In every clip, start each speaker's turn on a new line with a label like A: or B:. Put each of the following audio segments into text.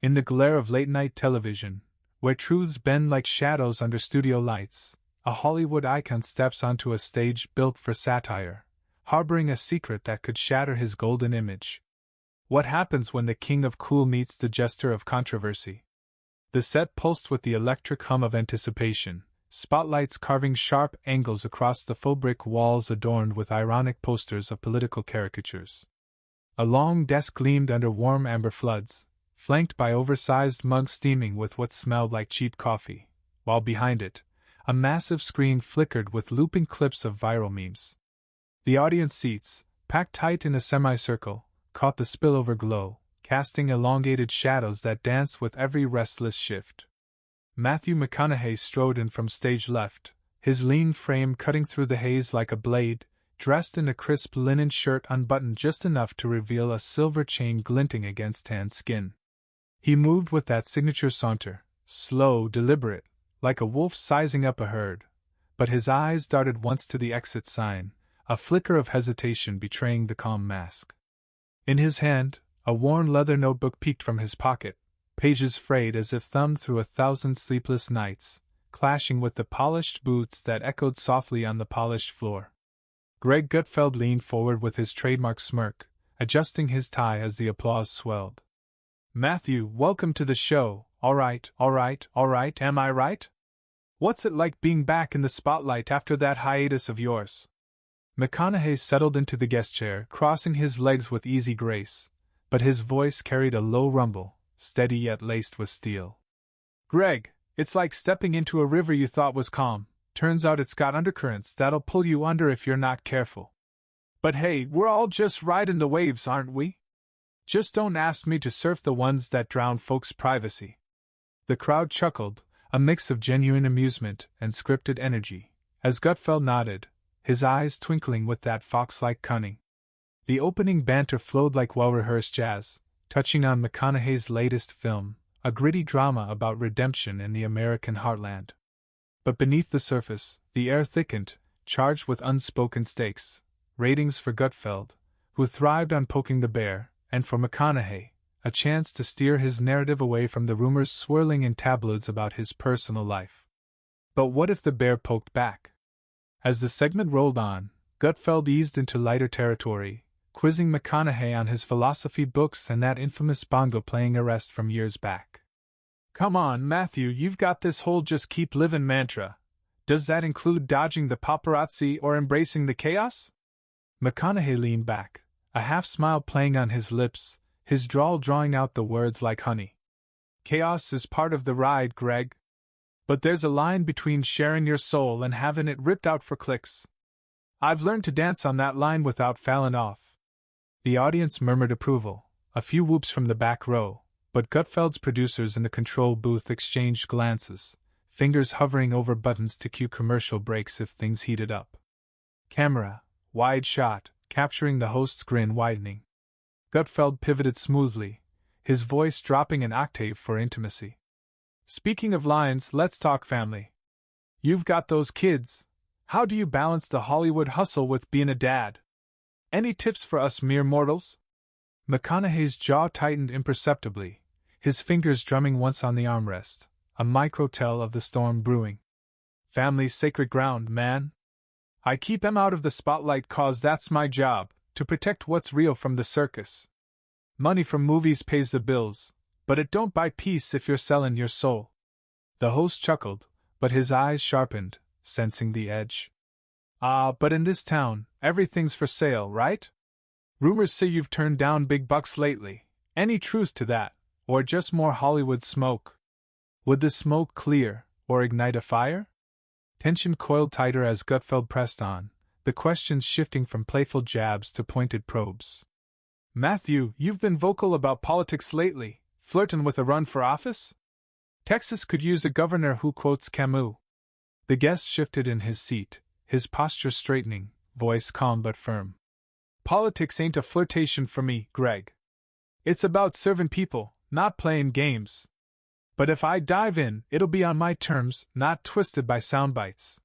A: In the glare of late-night television, where truths bend like shadows under studio lights, a Hollywood icon steps onto a stage built for satire, harboring a secret that could shatter his golden image. What happens when the king of cool meets the jester of controversy? The set pulsed with the electric hum of anticipation, spotlights carving sharp angles across the faux brick walls adorned with ironic posters of political caricatures. A long desk gleamed under warm amber floods, flanked by oversized mugs steaming with what smelled like cheap coffee, while behind it, a massive screen flickered with looping clips of viral memes. The audience seats, packed tight in a semicircle, caught the spillover glow, casting elongated shadows that danced with every restless shift. Matthew McConaughey strode in from stage left, his lean frame cutting through the haze like a blade, dressed in a crisp linen shirt unbuttoned just enough to reveal a silver chain glinting against tanned skin. He moved with that signature saunter, slow, deliberate, like a wolf sizing up a herd, but his eyes darted once to the exit sign, a flicker of hesitation betraying the calm mask. In his hand, a worn leather notebook peeked from his pocket, pages frayed as if thumbed through 1,000 sleepless nights, clashing with the polished boots that echoed softly on the polished floor. Greg Gutfeld leaned forward with his trademark smirk, adjusting his tie as the applause swelled. "Matthew, welcome to the show. All right, am I right? What's it like being back in the spotlight after that hiatus of yours?" McConaughey settled into the guest chair, crossing his legs with easy grace, but his voice carried a low rumble, steady yet laced with steel. "Greg, it's like stepping into a river you thought was calm. Turns out it's got undercurrents that'll pull you under if you're not careful. But hey, we're all just riding the waves, aren't we? Just don't ask me to surf the ones that drown folks' privacy." The crowd chuckled, a mix of genuine amusement and scripted energy, as Gutfeld nodded, his eyes twinkling with that fox-like cunning. The opening banter flowed like well-rehearsed jazz, touching on McConaughey's latest film, a gritty drama about redemption in the American heartland. But beneath the surface, the air thickened, charged with unspoken stakes, ratings for Gutfeld, who thrived on poking the bear, and for McConaughey, a chance to steer his narrative away from the rumors swirling in tabloids about his personal life. But what if the bear poked back? As the segment rolled on, Gutfeld eased into lighter territory, quizzing McConaughey on his philosophy books and that infamous bongo-playing arrest from years back. "Come on, Matthew, you've got this whole just keep living mantra. Does that include dodging the paparazzi or embracing the chaos?" McConaughey leaned back, a half-smile playing on his lips, his drawl drawing out the words like honey. "Chaos is part of the ride, Greg. But there's a line between sharing your soul and having it ripped out for clicks. I've learned to dance on that line without falling off." The audience murmured approval, a few whoops from the back row, but Gutfeld's producers in the control booth exchanged glances, fingers hovering over buttons to cue commercial breaks if things heated up. Camera, wide shot, capturing the host's grin widening. Gutfeld pivoted smoothly, his voice dropping an octave for intimacy. "Speaking of lines, let's talk family. You've got those kids. How do you balance the Hollywood hustle with being a dad? Any tips for us mere mortals?" McConaughey's jaw tightened imperceptibly, his fingers drumming once on the armrest, a micro-tell of the storm brewing. "Family's sacred ground, man. I keep 'em out of the spotlight 'cause that's my job, to protect what's real from the circus. Money from movies pays the bills, but it don't buy peace if you're selling your soul." The host chuckled, but his eyes sharpened, sensing the edge. But in this town, everything's for sale, right? Rumors say you've turned down big bucks lately. Any truth to that, or just more Hollywood smoke? Would the smoke clear, or ignite a fire?" Tension coiled tighter as Gutfeld pressed on, the questions shifting from playful jabs to pointed probes. "Matthew, you've been vocal about politics lately, flirting with a run for office? Texas could use a governor who quotes Camus." The guest shifted in his seat, his posture straightening, voice calm but firm. "Politics ain't a flirtation for me, Greg. It's about serving people, not playing games. But if I dive in, it'll be on my terms, not twisted by sound bites."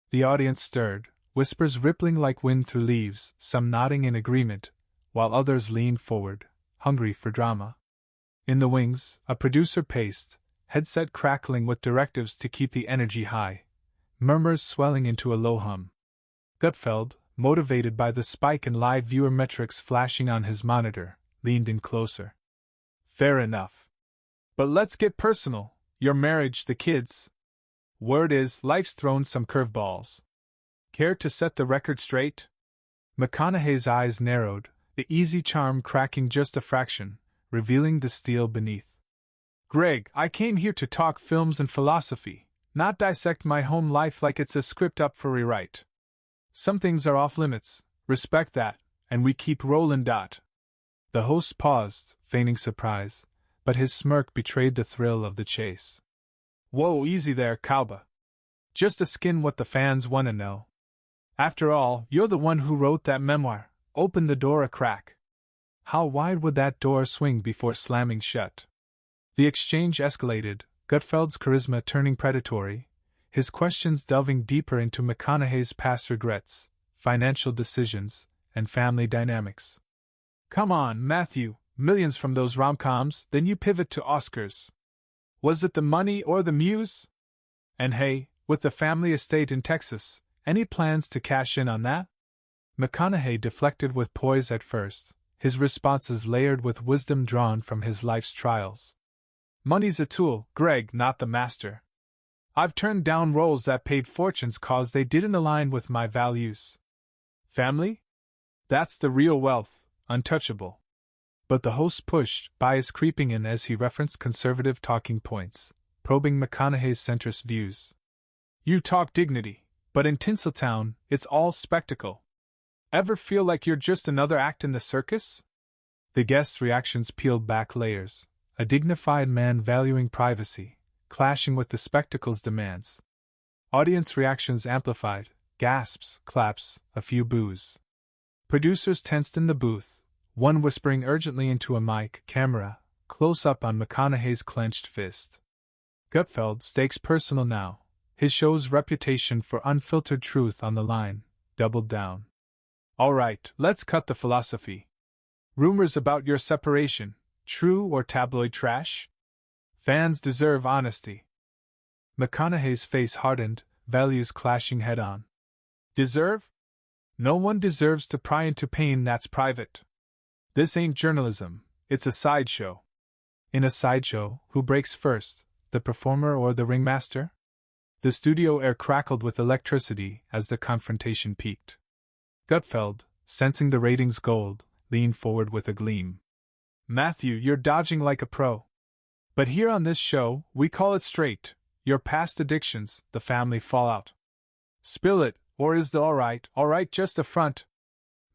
A: The audience stirred, whispers rippling like wind through leaves, some nodding in agreement, while others leaned forward, hungry for drama. In the wings, a producer paced, headset crackling with directives to keep the energy high, murmurs swelling into a low hum. Gutfeld, motivated by the spike in live viewer metrics flashing on his monitor, leaned in closer. Fair enough. But let's get personal. Your marriage, the kids. Word is, life's thrown some curveballs. Care to set the record straight? McConaughey's eyes narrowed, the easy charm cracking just a fraction, revealing the steel beneath. Greg, I came here to talk films and philosophy, not dissect my home life like it's a script up for rewrite. Some things are off limits, respect that, and we keep rollin'. The host paused, feigning surprise, but his smirk betrayed the thrill of the chase. Whoa, easy there, Kalba. Just a skin what the fans wanna know. After all, you're the one who wrote that memoir. Open the door a crack. How wide would that door swing before slamming shut? The exchange escalated, Gutfeld's charisma turning predatory, his questions delving deeper into McConaughey's past regrets, financial decisions, and family dynamics. Come on, Matthew, millions from those rom-coms, then you pivot to Oscars. Was it the money or the muse? And hey, with the family estate in Texas, any plans to cash in on that? McConaughey deflected with poise at first, his responses layered with wisdom drawn from his life's trials. Money's a tool, Greg, not the master. I've turned down roles that paid fortunes cause they didn't align with my values. Family? That's the real wealth, untouchable. But the host pushed, bias creeping in as he referenced conservative talking points, probing McConaughey's centrist views. You talk dignity, but in Tinseltown, it's all spectacle. Ever feel like you're just another act in the circus? The guest's reactions peeled back layers, a dignified man valuing privacy, clashing with the spectacle's demands. Audience reactions amplified, gasps, claps, a few boos. Producers tensed in the booth, one whispering urgently into a mic camera, close up on McConaughey's clenched fist. Gutfeld, stakes personal now, his show's reputation for unfiltered truth on the line, doubled down. All right, let's cut the philosophy. Rumors about your separation, true or tabloid trash? Fans deserve honesty. McConaughey's face hardened, values clashing head-on. Deserve? No one deserves to pry into pain that's private. This ain't journalism, it's a sideshow. In a sideshow, who breaks first, the performer or the ringmaster? The studio air crackled with electricity as the confrontation peaked. Gutfeld, sensing the ratings gold, leaned forward with a gleam. Matthew, you're dodging like a pro. But here on this show, we call it straight. Your past addictions, the family fallout. Spill it, or is the all right just a front?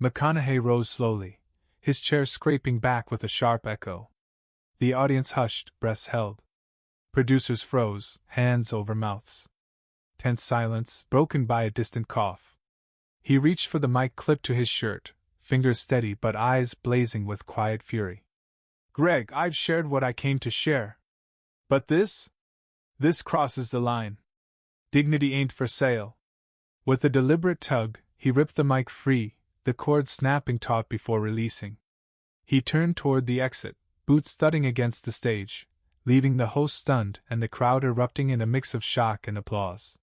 A: McConaughey rose slowly, his chair scraping back with a sharp echo. The audience hushed, breaths held. Producers froze, hands over mouths. Tense silence, broken by a distant cough. He reached for the mic clipped to his shirt, fingers steady but eyes blazing with quiet fury. Greg, I've shared what I came to share. But this crosses the line. Dignity ain't for sale. With a deliberate tug, he ripped the mic free, the cord snapping taut before releasing. He turned toward the exit, boots thudding against the stage, leaving the host stunned and the crowd erupting in a mix of shock and applause.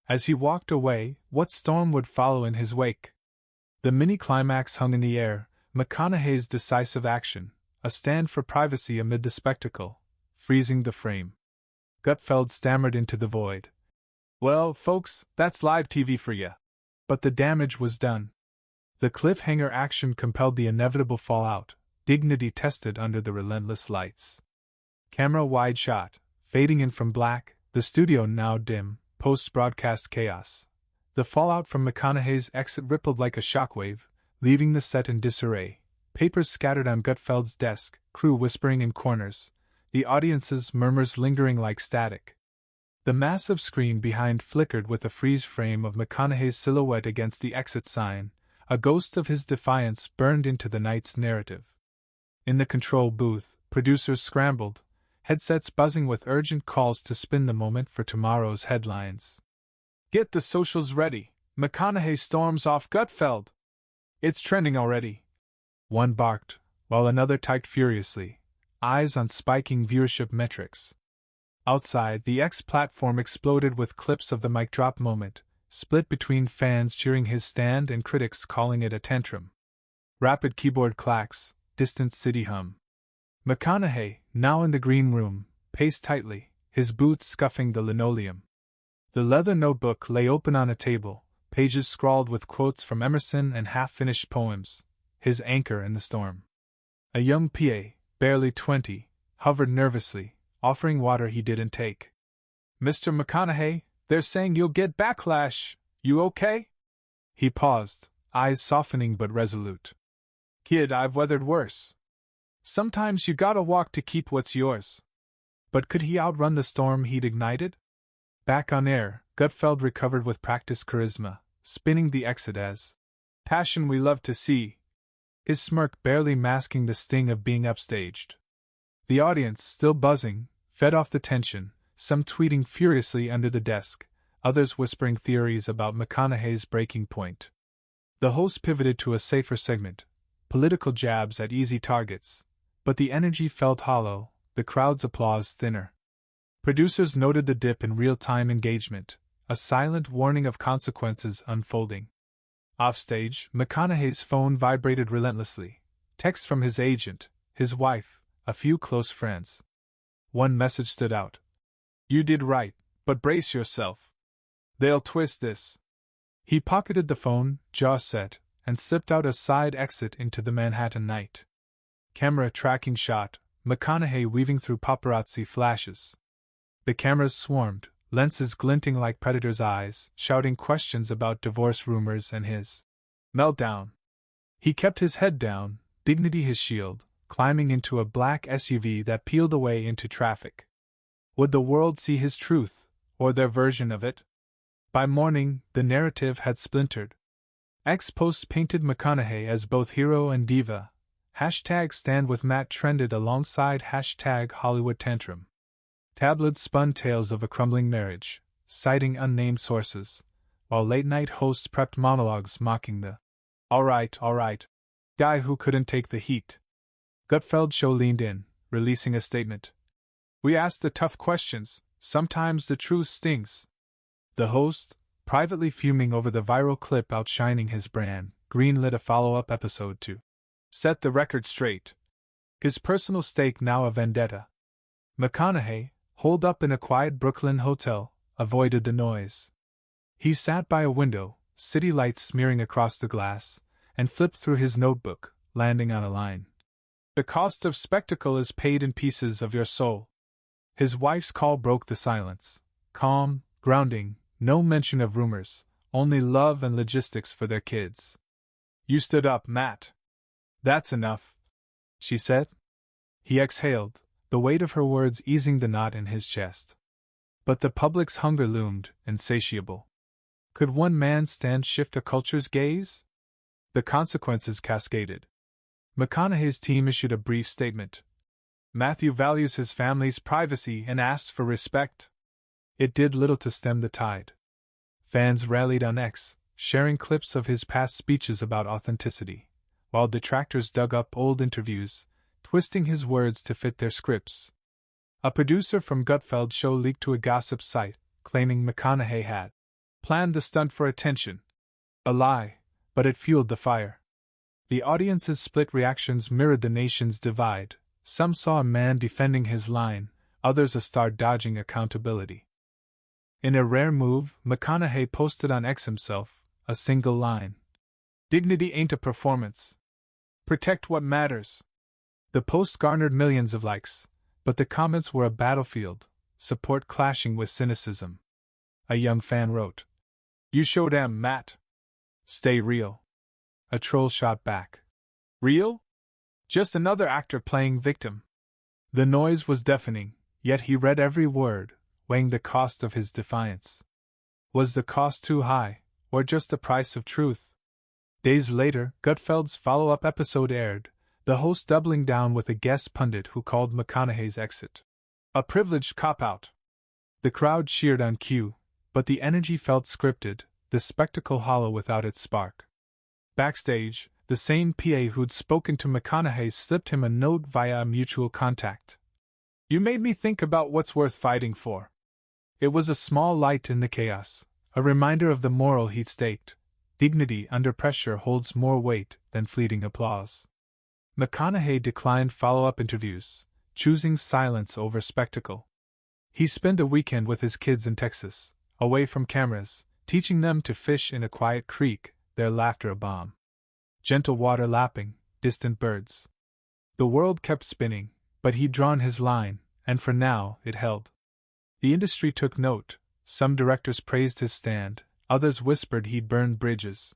A: As he walked away, what storm would follow in his wake? The mini-climax hung in the air, McConaughey's decisive action, a stand for privacy amid the spectacle, freezing the frame. Gutfeld stammered into the void. Well, folks, that's live TV for ya. But the damage was done. The cliffhanger action compelled the inevitable fallout, dignity tested under the relentless lights. Camera wide shot, fading in from black, the studio now dim, post-broadcast chaos. The fallout from McConaughey's exit rippled like a shockwave, leaving the set in disarray. Papers scattered on Gutfeld's desk, crew whispering in corners, the audience's murmurs lingering like static. The massive screen behind flickered with a freeze frame of McConaughey's silhouette against the exit sign, a ghost of his defiance burned into the night's narrative. In the control booth, producers scrambled, headsets buzzing with urgent calls to spin the moment for tomorrow's headlines. Get the socials ready, McConaughey storms off Gutfeld. It's trending already. One barked, while another typed furiously. eyes on spiking viewership metrics. Outside, the X platform exploded with clips of the mic drop moment, split between fans cheering his stand and critics calling it a tantrum. Rapid keyboard clacks, distant city hum. McConaughey, now in the green room, paced tightly, his boots scuffing the linoleum. The leather notebook lay open on a table, pages scrawled with quotes from Emerson and half-finished poems, his anchor in the storm. A young PA, barely 20, hovered nervously, offering water he didn't take. "Mr. McConaughey, they're saying you'll get backlash. You okay?" He paused, eyes softening but resolute. "Kid, I've weathered worse. Sometimes you gotta walk to keep what's yours." But could he outrun the storm he'd ignited? Back on air, Gutfeld recovered with practiced charisma, spinning the exit as passion we love to see, his smirk barely masking the sting of being upstaged. The audience, still buzzing, fed off the tension, some tweeting furiously under the desk, others whispering theories about McConaughey's breaking point. The host pivoted to a safer segment, political jabs at easy targets, but the energy felt hollow, the crowd's applause thinner. Producers noted the dip in real-time engagement, a silent warning of consequences unfolding. Offstage, McConaughey's phone vibrated relentlessly. Texts from his agent, his wife, a few close friends. One message stood out. "You did right, but brace yourself. They'll twist this." He pocketed the phone, jaw set, and slipped out a side exit into the Manhattan night. Camera tracking shot, McConaughey weaving through paparazzi flashes. The cameras swarmed, lenses glinting like predators' eyes, shouting questions about divorce rumors and his meltdown. He kept his head down, dignity his shield, climbing into a black SUV that peeled away into traffic. Would the world see his truth, or their version of it? By morning, the narrative had splintered. X posts painted McConaughey as both hero and diva. #Stand with Matt trended alongside #Hollywood Tantrum. Tabloids spun tales of a crumbling marriage, citing unnamed sources, while late-night hosts prepped monologues mocking the all right, guy who couldn't take the heat. Gutfeld show leaned in, releasing a statement. "We ask the tough questions, sometimes the truth stings." The host, privately fuming over the viral clip outshining his brand, greenlit a follow-up episode to set the record straight. His personal stake now a vendetta. McConaughey, holed up in a quiet Brooklyn hotel, avoided the noise. He sat by a window, city lights smearing across the glass, and flipped through his notebook, landing on a line. "The cost of spectacle is paid in pieces of your soul." His wife's call broke the silence. Calm, grounding, no mention of rumors, only love and logistics for their kids. "You stood up, Matt. That's enough," she said. He exhaled, the weight of her words easing the knot in his chest. But the public's hunger loomed, insatiable. Could one man's stand shift a culture's gaze? The consequences cascaded. McConaughey's team issued a brief statement. "Matthew values his family's privacy and asks for respect." It did little to stem the tide. Fans rallied on X, sharing clips of his past speeches about authenticity, while detractors dug up old interviews, twisting his words to fit their scripts. A producer from Gutfeld show leaked to a gossip site, claiming McConaughey had planned the stunt for attention. A lie, but it fueled the fire. The audience's split reactions mirrored the nation's divide. Some saw a man defending his line, others a star dodging accountability. In a rare move, McConaughey posted on X himself, a single line. "Dignity ain't a performance. Protect what matters." The post garnered millions of likes, but the comments were a battlefield, support clashing with cynicism. A young fan wrote, "You showed 'em, Matt. Stay real." A troll shot back, "Real? Just another actor playing victim." The noise was deafening, yet he read every word, weighing the cost of his defiance. Was the cost too high, or just the price of truth? Days later, Gutfeld's follow-up episode aired, the host doubling down with a guest pundit who called McConaughey's exit a privileged cop-out. The crowd cheered on cue, but the energy felt scripted, the spectacle hollow without its spark. Backstage, The same PA who'd spoken to McConaughey slipped him a note via a mutual contact. "You made me think about what's worth fighting for." It was a small light in the chaos, a reminder of the moral he'd staked. Dignity under pressure holds more weight than fleeting applause. McConaughey declined follow-up interviews, choosing silence over spectacle. He spent a weekend with his kids in Texas, away from cameras, teaching them to fish in a quiet creek, their laughter a balm. Gentle water lapping, distant birds. The world kept spinning, but he'd drawn his line, and for now it held. The industry took note. Some directors praised his stand, others whispered he'd burned bridges.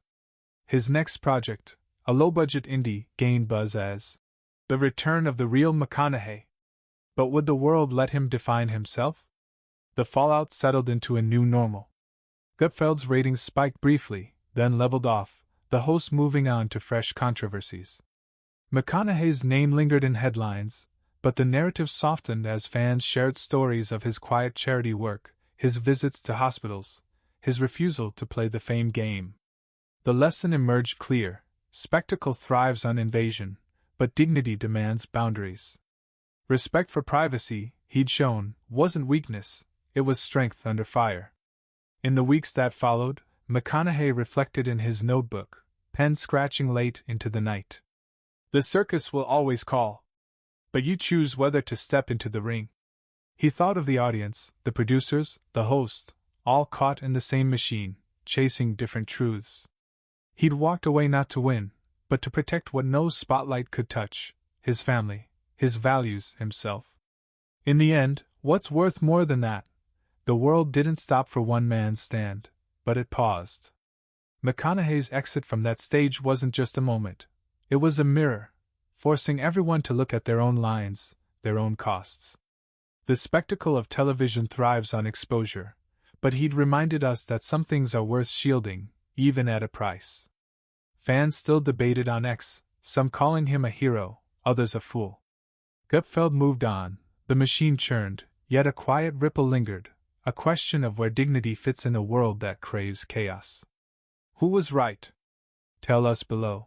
A: His next project, a low-budget indie, gained buzz as the return of the real McConaughey. But would the world let him define himself? The fallout settled into a new normal. Gutfeld's ratings spiked briefly, then leveled off, the host moving on to fresh controversies. McConaughey's name lingered in headlines, but the narrative softened as fans shared stories of his quiet charity work, his visits to hospitals, his refusal to play the fame game. The lesson emerged clear: spectacle thrives on invasion, but dignity demands boundaries. Respect for privacy, he'd shown, wasn't weakness, it was strength under fire. In the weeks that followed, McConaughey reflected in his notebook, pen scratching late into the night. "The circus will always call. But you choose whether to step into the ring." He thought of the audience, the producers, the host, all caught in the same machine, chasing different truths. He'd walked away not to win, but to protect what no spotlight could touch: his family, his values, himself. In the end, what's worth more than that? The world didn't stop for one man's stand, but it paused. McConaughey's exit from that stage wasn't just a moment. It was a mirror, forcing everyone to look at their own lines, their own costs. The spectacle of television thrives on exposure, but he'd reminded us that some things are worth shielding, even at a price. Fans still debated on X, some calling him a hero, others a fool. Gutfeld moved on, the machine churned, yet a quiet ripple lingered, a question of where dignity fits in a world that craves chaos. Who was right? Tell us below.